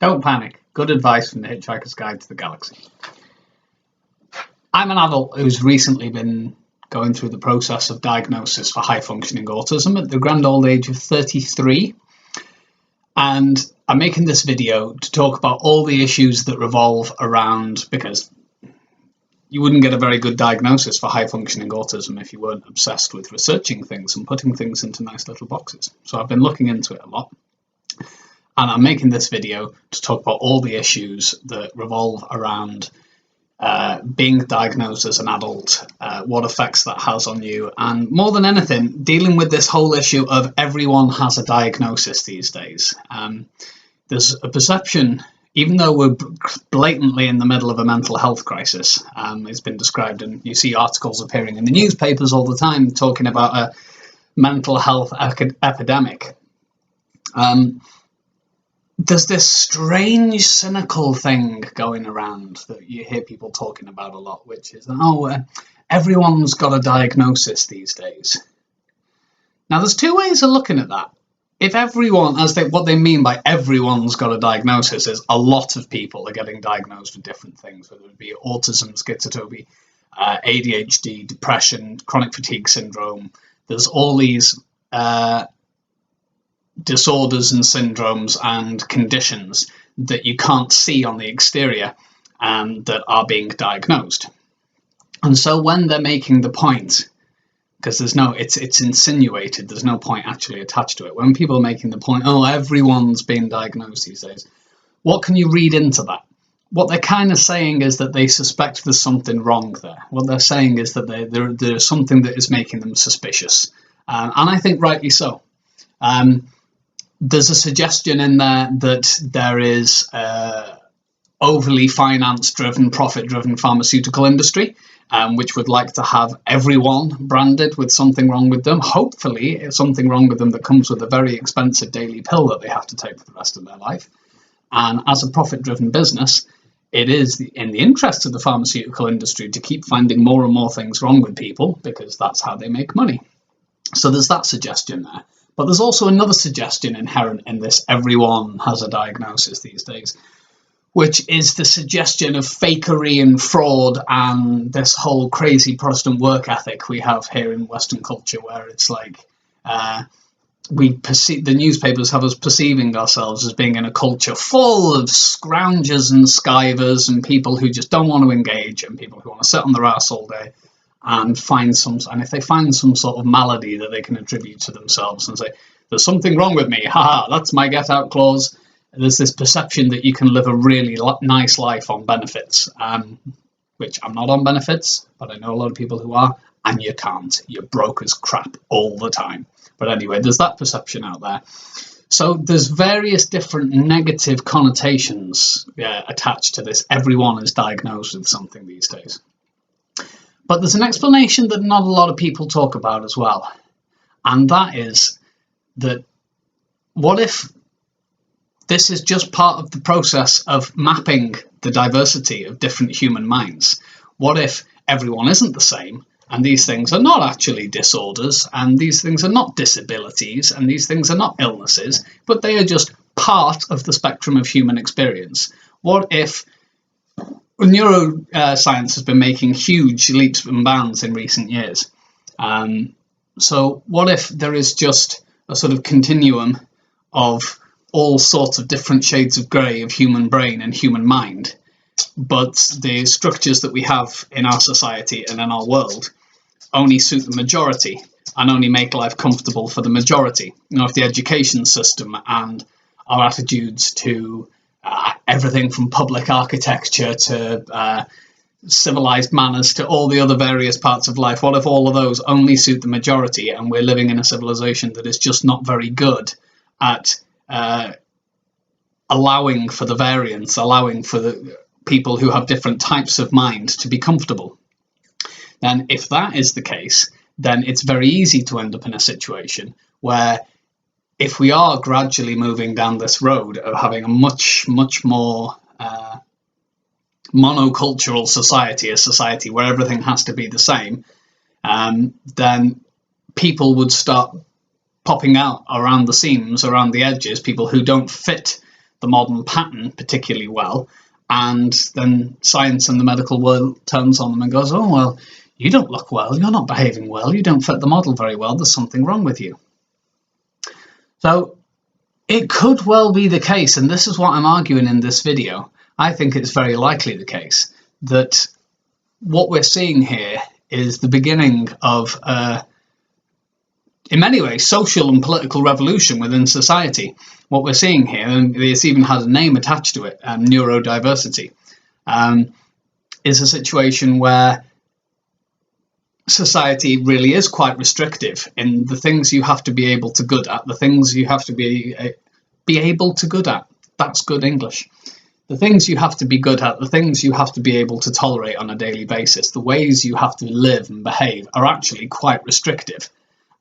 Don't panic. Good advice from the Hitchhiker's Guide to the Galaxy. I'm an adult who's recently been going through the process of diagnosis for high-functioning autism at the grand old age of 33. And I'm making this video to talk about all the issues that revolve around, because you wouldn't get a very good diagnosis for high-functioning autism if you weren't obsessed with researching things and putting things into nice little boxes. So I've been looking into it a lot. And I'm making this video to talk about all the issues that revolve around being diagnosed as an adult, what effects that has on you, and more than anything, dealing with this whole issue of everyone has a diagnosis these days. There's a perception, even though we're blatantly in the middle of a mental health crisis, it's been described, and you see articles appearing in the newspapers all the time talking about a mental health epidemic. There's this strange, cynical thing going around that you hear people talking about a lot, which is, everyone's got a diagnosis these days. Now, there's two ways of looking at that. If everyone, what they mean by everyone's got a diagnosis is a lot of people are getting diagnosed with different things, whether it be autism, schizotypia, ADHD, depression, chronic fatigue syndrome. There's all these disorders and syndromes and conditions that you can't see on the exterior that are being diagnosed. And so when they're making the point, because it's insinuated, there's no point actually attached to it. When people are making the point, everyone's being diagnosed these days, what can you read into that? What they're kind of saying is that they suspect there's something wrong there. What they're saying is that there's something that is making them suspicious. And I think rightly so. There's a suggestion in there that there is overly finance-driven, profit-driven pharmaceutical industry, which would like to have everyone branded with something wrong with them. Hopefully, it's something wrong with them that comes with a very expensive daily pill that they have to take for the rest of their life. And as a profit-driven business, it is in the interest of the pharmaceutical industry to keep finding more and more things wrong with people, because that's how they make money. So there's that suggestion there. But there's also another suggestion inherent in this everyone has a diagnosis these days, which is the suggestion of fakery and fraud and this whole crazy Protestant work ethic we have here in Western culture, where it's like the newspapers have us perceiving ourselves as being in a culture full of scroungers and skivers and people who just don't want to engage and people who want to sit on their ass all day and if they find some sort of malady that they can attribute to themselves and say, there's something wrong with me, haha, that's my get out clause. There's this perception that you can live a really nice life on benefits, which I'm not on benefits, but I know a lot of people who are, and you can't. You're broke as crap all the time. But anyway, there's that perception out there. So there's various different negative connotations attached to this. Everyone is diagnosed with something these days. But there's an explanation that not a lot of people talk about as well. And that is that what if this is just part of the process of mapping the diversity of different human minds? What if everyone isn't the same, and these things are not actually disorders, and these things are not disabilities, and these things are not illnesses, but they are just part of the spectrum of human experience? What if neuroscience has been making huge leaps and bounds in recent years? So what if there is just a sort of continuum of all sorts of different shades of grey of human brain and human mind, but the structures that we have in our society and in our world only suit the majority and only make life comfortable for the majority? If the education system and our attitudes to everything from public architecture to civilized manners to all the other various parts of life, what if all of those only suit the majority and we're living in a civilization that is just not very good at allowing for the variance, allowing for the people who have different types of mind to be comfortable? Then if that is the case, then it's very easy to end up in a situation where, if we are gradually moving down this road of having a much, much more monocultural society, a society where everything has to be the same, then people would start popping out around the seams, around the edges, people who don't fit the modern pattern particularly well, and then science and the medical world turns on them and goes, oh, well, you don't look well, you're not behaving well, you don't fit the model very well, there's something wrong with you. So it could well be the case, and this is what I'm arguing in this video, I think it's very likely the case, that what we're seeing here is the beginning of, in many ways, social and political revolution within society. What we're seeing here, and this even has a name attached to it, neurodiversity, is a situation where society really is quite restrictive in the things you have to be able to good at, the things you have to be able to good at. That's good English. The things you have to be good at, the things you have to be able to tolerate on a daily basis, the ways you have to live and behave are actually quite restrictive.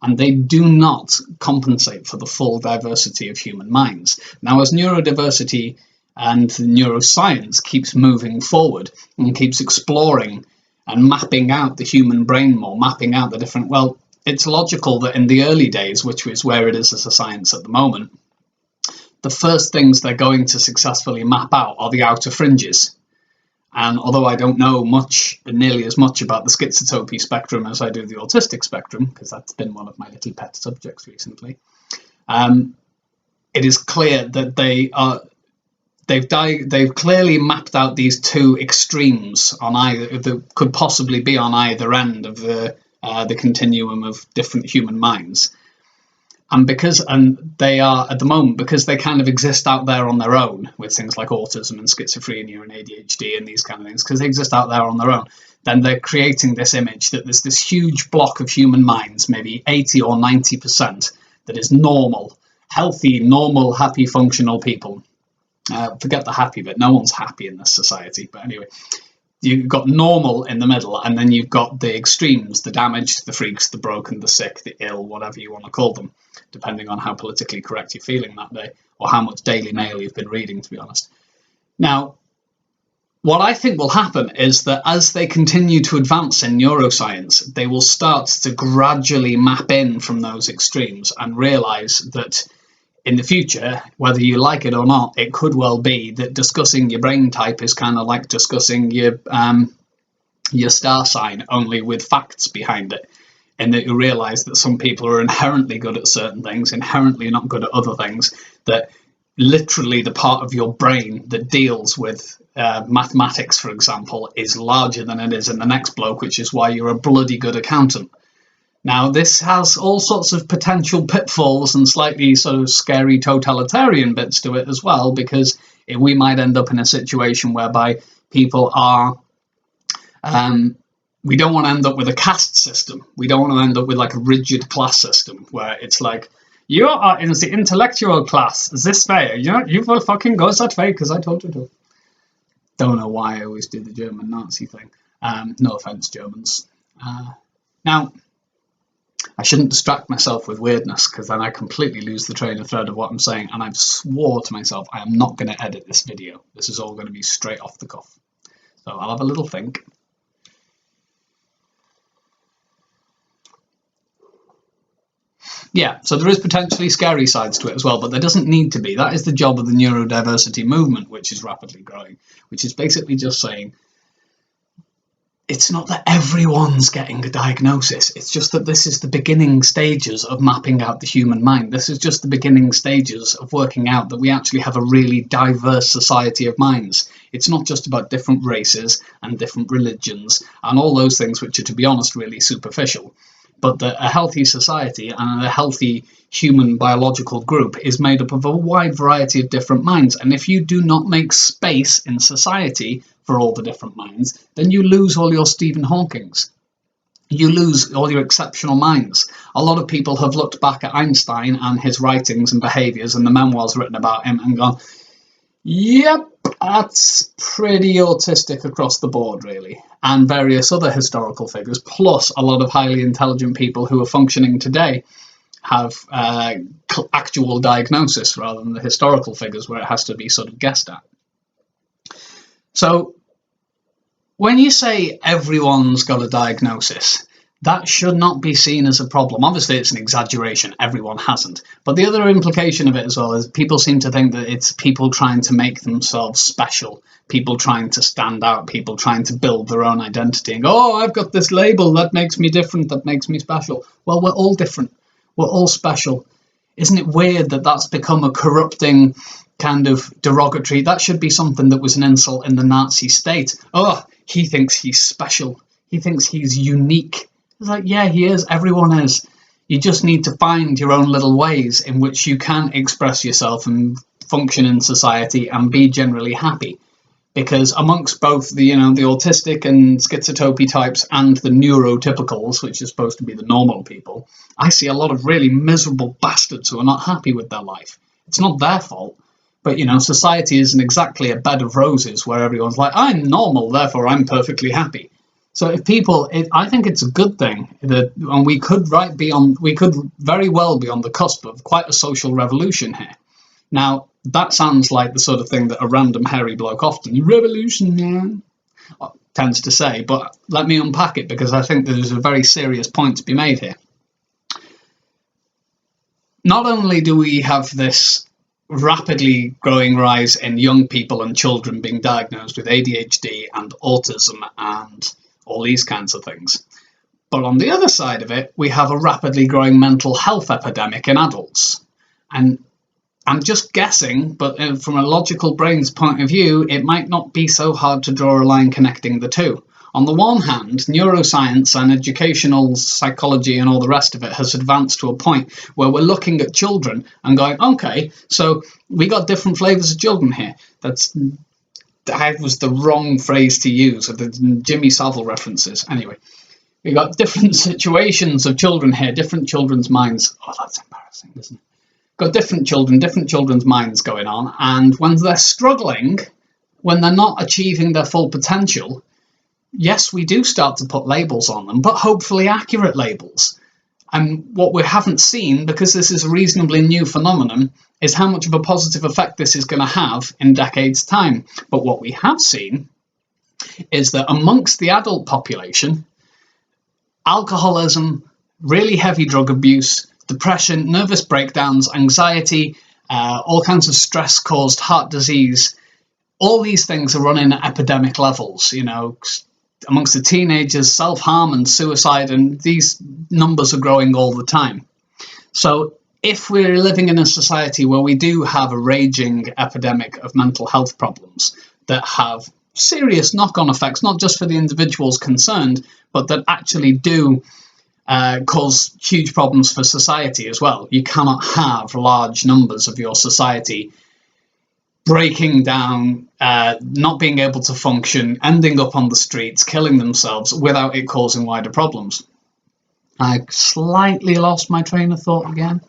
And they do not compensate for the full diversity of human minds. Now, as neurodiversity and neuroscience keeps moving forward and keeps exploring and mapping out the human brain more, mapping out the different, well, it's logical that in the early days, which is where it is as a science at the moment, the first things they're going to successfully map out are the outer fringes. And although I don't know nearly as much about the schizotropy spectrum as I do the autistic spectrum, because that's been one of my little pet subjects recently, it is clear that they've clearly mapped out these two extremes on either that could possibly be on either end of the continuum of different human minds. And they are at the moment, because they kind of exist out there on their own with things like autism and schizophrenia and ADHD and these kind of things, because they exist out there on their own, then they're creating this image that there's this huge block of human minds, maybe 80 or 90%, that is normal, healthy, normal, happy, functional people. Forget the happy bit, no one's happy in this society, but anyway. You've got normal in the middle, and then you've got the extremes, the damaged, the freaks, the broken, the sick, the ill, whatever you want to call them, depending on how politically correct you're feeling that day, or how much Daily Mail you've been reading, to be honest. Now, what I think will happen is that as they continue to advance in neuroscience, they will start to gradually map in from those extremes and realise that in the future, whether you like it or not, it could well be that discussing your brain type is kind of like discussing your star sign, only with facts behind it. And that you realise that some people are inherently good at certain things, inherently not good at other things, that literally the part of your brain that deals with mathematics, for example, is larger than it is in the next bloke, which is why you're a bloody good accountant. Now, this has all sorts of potential pitfalls and slightly sort of scary totalitarian bits to it as well, because we might end up in a situation whereby people are... we don't want to end up with a caste system. We don't want to end up with like a rigid class system where it's like, you are in the intellectual class this way. You will fucking go that way because I told you to. Don't know why I always do the German Nazi thing. No offense, Germans. Now... I shouldn't distract myself with weirdness, because then I completely lose the train of thread of what I'm saying, and I've swore to myself I am not going to edit this video. This is all going to be straight off the cuff. So I'll have a little think. Yeah, so there is potentially scary sides to it as well, but there doesn't need to be. That is the job of the neurodiversity movement, which is rapidly growing, which is basically just saying, it's not that everyone's getting a diagnosis, it's just that this is the beginning stages of mapping out the human mind. This is just the beginning stages of working out that we actually have a really diverse society of minds. It's not just about different races and different religions and all those things which are, to be honest, really superficial. But that a healthy society and a healthy human biological group is made up of a wide variety of different minds. And if you do not make space in society for all the different minds, then you lose all your Stephen Hawkings. You lose all your exceptional minds. A lot of people have looked back at Einstein and his writings and behaviours and the memoirs written about him and gone, yep, that's pretty autistic across the board, really. And various other historical figures, plus a lot of highly intelligent people who are functioning today have actual diagnosis rather than the historical figures where it has to be sort of guessed at. So when you say everyone's got a diagnosis, that should not be seen as a problem. Obviously, it's an exaggeration. Everyone hasn't. But the other implication of it as well is people seem to think that it's people trying to make themselves special, people trying to stand out, people trying to build their own identity and go, oh, I've got this label that makes me different, that makes me special. Well, we're all different. We're all special. Isn't it weird that that's become a corrupting kind of derogatory? That should be something that was an insult in the Nazi state. Oh, he thinks he's special. He thinks he's unique. It's like, yeah, he is. Everyone is. You just need to find your own little ways in which you can express yourself and function in society and be generally happy. Because amongst both the autistic and schizotypy types and the neurotypicals, which is supposed to be the normal people, I see a lot of really miserable bastards who are not happy with their life. It's not their fault. But, society isn't exactly a bed of roses where everyone's like, I'm normal, therefore I'm perfectly happy. So if people, I think it's a good thing that, and we could very well be on the cusp of quite a social revolution here. Now, that sounds like the sort of thing that a random hairy bloke often, revolution, man, tends to say, but let me unpack it because I think there's a very serious point to be made here. Not only do we have this rapidly growing rise in young people and children being diagnosed with ADHD and autism and all these kinds of things. But on the other side of it, we have a rapidly growing mental health epidemic in adults. And I'm just guessing, but from a logical brain's point of view, it might not be so hard to draw a line connecting the two. On the one hand, neuroscience and educational psychology and all the rest of it has advanced to a point where we're looking at children and going, okay, so we got different flavors of children here. That was the wrong phrase to use, or the Jimmy Savile references. Anyway, we got different situations of children here, different children's minds. Oh, that's embarrassing, isn't it? Got different children's minds going on, and when they're struggling, when they're not achieving their full potential, yes, we do start to put labels on them, but hopefully accurate labels. And what we haven't seen, because this is a reasonably new phenomenon, is how much of a positive effect this is going to have in decades' time. But what we have seen is that amongst the adult population, alcoholism, really heavy drug abuse, depression, nervous breakdowns, anxiety, all kinds of stress-caused heart disease, all these things are running at epidemic levels, amongst the teenagers, self-harm and suicide, and these numbers are growing all the time. So if we're living in a society where we do have a raging epidemic of mental health problems that have serious knock-on effects, not just for the individuals concerned, but that actually do cause huge problems for society as well. You cannot have large numbers of your society breaking down, not being able to function, ending up on the streets, killing themselves without it causing wider problems. I slightly lost my train of thought again.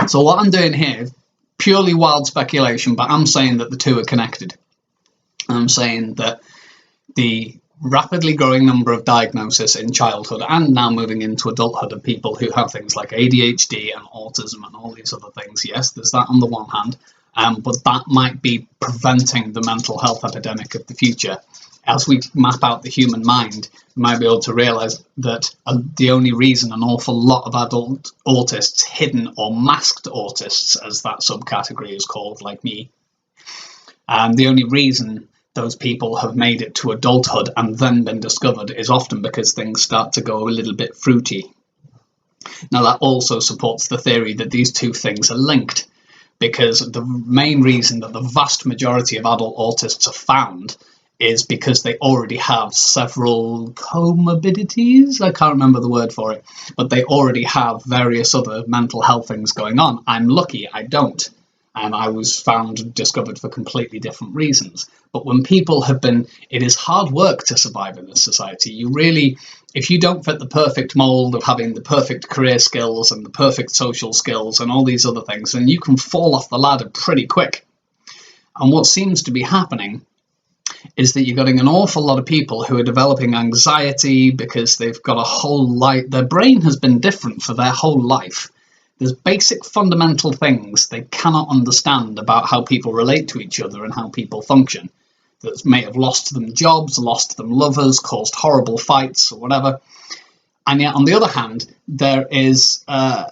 So what I'm doing here, purely wild speculation, but I'm saying that the two are connected. I'm saying that the rapidly growing number of diagnoses in childhood and now moving into adulthood of people who have things like ADHD and autism and all these other things, yes, there's that on the one hand, but that might be preventing the mental health epidemic of the future. As we map out the human mind, we might be able to realise that the only reason an awful lot of adult autists, hidden or masked autists, as that subcategory is called, like me, the only reason those people have made it to adulthood and then been discovered is often because things start to go a little bit fruity. Now, that also supports the theory that these two things are linked, because the main reason that the vast majority of adult autists are found is because they already have several comorbidities. I can't remember the word for it, but they already have various other mental health things going on. I'm lucky I don't. And I was discovered for completely different reasons. But when people have been, it is hard work to survive in this society. You really, if you don't fit the perfect mold of having the perfect career skills and the perfect social skills and all these other things, then you can fall off the ladder pretty quick. And what seems to be happening is that you're getting an awful lot of people who are developing anxiety because they've got a whole life, their brain has been different for their whole life. There's basic fundamental things they cannot understand about how people relate to each other and how people function, that may have lost them jobs, lost them lovers, caused horrible fights or whatever. And yet, on the other hand, there is no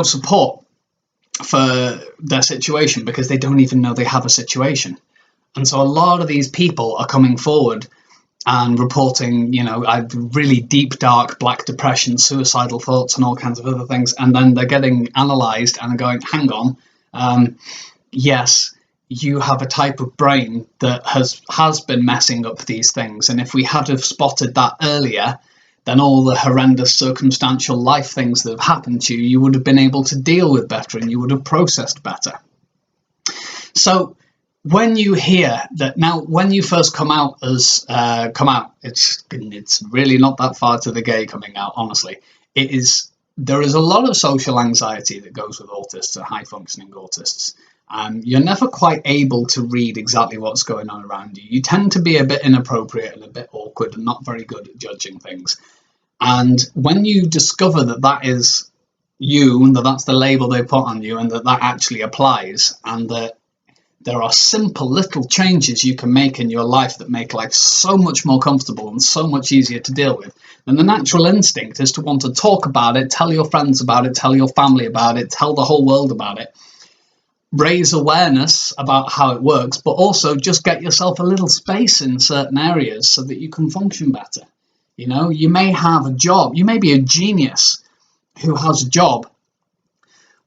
support for their situation because they don't even know they have a situation. And so a lot of these people are coming forward and reporting, I've really deep, dark, black depression, suicidal thoughts, and all kinds of other things. And then they're getting analysed and they're going, hang on, yes, you have a type of brain that has been messing up these things. And if we had have spotted that earlier, then all the horrendous circumstantial life things that have happened to you, you would have been able to deal with better and you would have processed better. So when you hear that, now when you first come out, it's really not that far to the gay coming out, honestly. There is a lot of social anxiety that goes with autists, high functioning autists. You're never quite able to read exactly what's going on around you. You tend to be a bit inappropriate and a bit awkward and not very good at judging things. And when you discover that that is you, and that's the label they put on you, and that actually applies, and that there are simple little changes you can make in your life that make life so much more comfortable and so much easier to deal with, then the natural instinct is to want to talk about it, tell your friends about it, tell your family about it, tell the whole world about it. Raise awareness about how it works, but also just get yourself a little space in certain areas so that you can function better. You may have a job, you may be a genius who has a job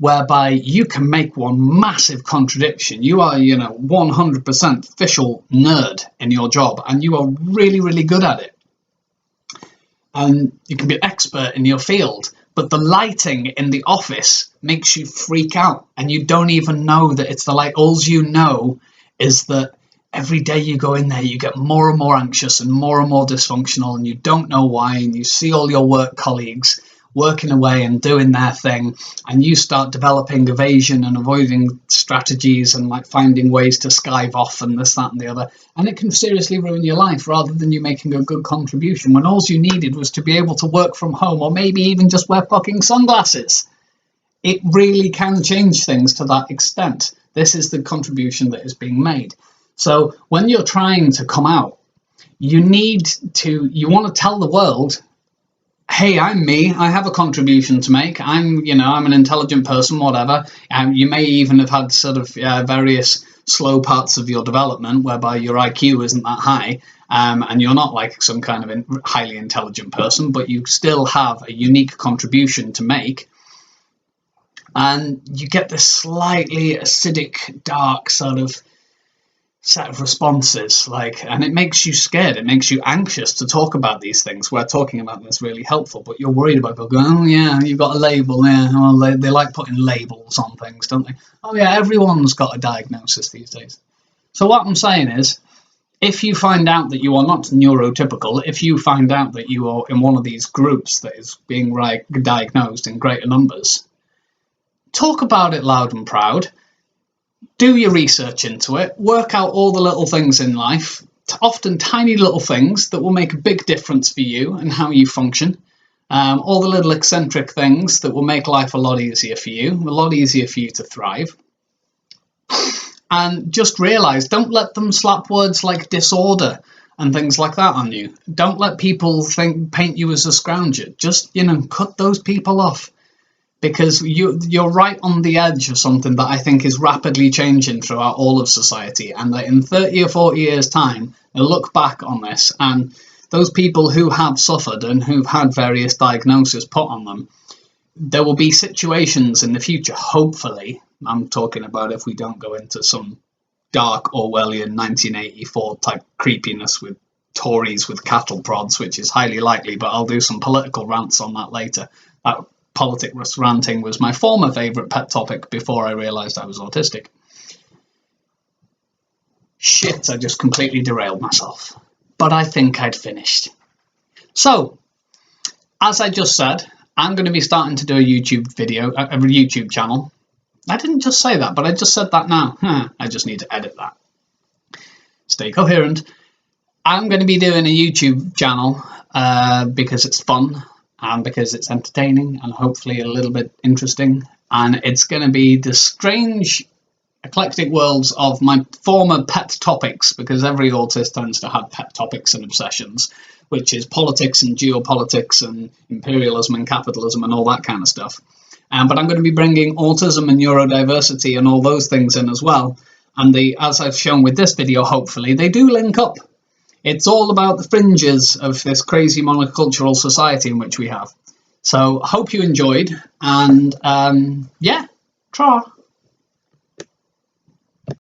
whereby you can make one massive contradiction. You are, 100% official nerd in your job, and you are really, really good at it. And you can be an expert in your field, but the lighting in the office makes you freak out, and you don't even know that it's the light. All you know is that every day you go in there, you get more and more anxious and more dysfunctional, and you don't know why, and you see all your work colleagues working away and doing their thing, and you start developing evasion and avoiding strategies and finding ways to skive off and this, that and the other, and it can seriously ruin your life rather than you making a good contribution when all you needed was to be able to work from home, or maybe even just wear fucking sunglasses. It really can change things to that extent. This is the contribution that is being made. So when you're trying to come out, you want to tell the world, hey, I'm me, I have a contribution to make, I'm an intelligent person, whatever. You may even have had sort of various slow parts of your development whereby your IQ isn't that high, and you're not like some kind of highly intelligent person, but you still have a unique contribution to make. And you get this slightly acidic, dark sort of set of responses, and it makes you scared, it makes you anxious to talk about these things, where talking about them is really helpful, but you're worried about people going, oh yeah, you've got a label, yeah, well, they like putting labels on things, don't they? Oh yeah, everyone's got a diagnosis these days. So what I'm saying is, if you find out that you are not neurotypical, if you find out that you are in one of these groups that is being diagnosed in greater numbers, talk about it loud and proud. Do your research into it, work out all the little things in life, often tiny little things that will make a big difference for you and how you function, all the little eccentric things that will make life a lot easier for you, a lot easier for you to thrive. And just realise, don't let them slap words like disorder and things like that on you. Don't let people paint you as a scrounger. Just, cut those people off. Because you're right on the edge of something that I think is rapidly changing throughout all of society, and that in 30 or 40 years' time, they'll look back on this, and those people who have suffered and who've had various diagnoses put on them, there will be situations in the future, hopefully, I'm talking about if we don't go into some dark Orwellian 1984 type creepiness with Tories with cattle prods, which is highly likely, but I'll do some political rants on that later. Politics ranting was my former favourite pet topic before I realised I was autistic. Shit, I just completely derailed myself. But I think I'd finished. So, as I just said, I'm going to be starting to do a YouTube channel. I didn't just say that, but I just said that now. I just need to edit that. Stay coherent. I'm going to be doing a YouTube channel because it's fun. because it's entertaining and hopefully a little bit interesting. And it's going to be the strange, eclectic worlds of my former pet topics, because every autist tends to have pet topics and obsessions, which is politics and geopolitics and imperialism and capitalism and all that kind of stuff. But I'm going to be bringing autism and neurodiversity and all those things in as well. And as I've shown with this video, hopefully, they do link up. It's all about the fringes of this crazy monocultural society in which we have. So hope you enjoyed, and yeah, tra.